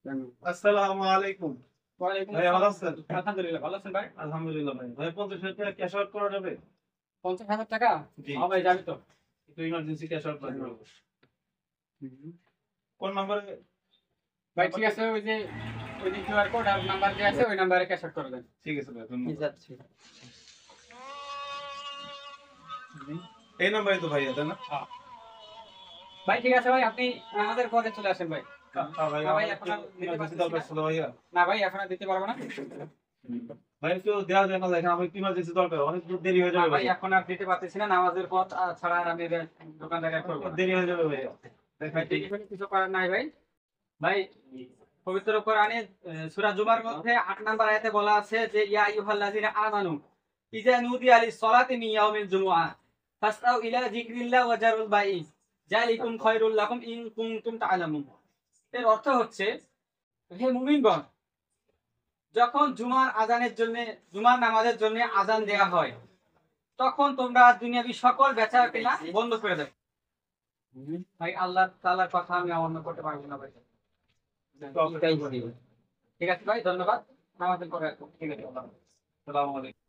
আসসালামু আলাইকুম। ওয়ালাইকুম ভাই ভালো আছেন? আলহামদুলিল্লাহ, ভালো আছেন ভাই? আলহামদুলিল্লাহ ভাই। ভাই 50,000 টাকা ক্যাশ আউট করা যাবে? 50,000 টাকা? জি। হ্যাঁ ভাই, যাবি তো। একটু ইমার্জেন্সি ক্যাশ আউট লাগবে। কোন নাম্বারে? ভাই ঠিক আছে, ওই যে কিউআর কোড আর নাম্বার দেয়া আছে, ওই নাম্বারে ক্যাশ আউট করে দেন। ঠিক আছে ভাই, ধন্যবাদ। যাচ্ছি। এই নাম্বারই তো ভাইয়া, তাই না? হ্যাঁ। ভাই ঠিক আছে ভাই, আপনি আমাদের পরে চলে আসেন ভাই। ভাই না ভাই, আমার এখন একটু আর দিতে ইমার্জেন্সি পারতেছি দরকার না। ছিল ভাইয়া। না ভাই, এখন আর দিতে পারবো না। ভাই একটু দেওয়া যায় না? দেখেন আমার একটু ইমার্জেন্সি দরকার, অনেক দেরি হয়ে না যাবে ভাই, ভাই। এখন আর দিতে পারতেছি না, নামাজের পথ ছাড়া আর আমি দোকানদারি আর করবো না। দেরি হয়ে যাবে ভাইয়া। ভাই টেলিফোনে কিছু করার নাই ভাই। ভাই পবিত্র কোরআনে সূরা জুমার মধ্যে ৮ নাম্বার আয়াতে বলা আছে যে ইয়া আইয়ুহাল্লাযিনা আমানু ইযা নুদিয়া লিস-সালাতি মিন ইয়াউমিল জুমআহ ফাসআউ ইলা যিকরিল্লাহ ওয়া জারুল বাইই যালিকুম খায়রুল লাকুম ইন কুনতুম তা'লামুন। এর অর্থ হচ্ছে, হে মুমিনগণ, যখন জুমার আযানের জন্য, জুমার নামাজের জন্য আযান দেয়া হয়, তখন তোমরা দুনিয়াবি সকল বেচা-কেনা বন্ধ করে দাও। ভাই আল্লাহ তাআলার কথা আমি অমান্য করতে পারবো না ভাই। ঠিক আছে ভাই, ধন্যবাদ। নামাজের পরে আসবো। ঠিক আছে। আসসালামু আলাইকুম।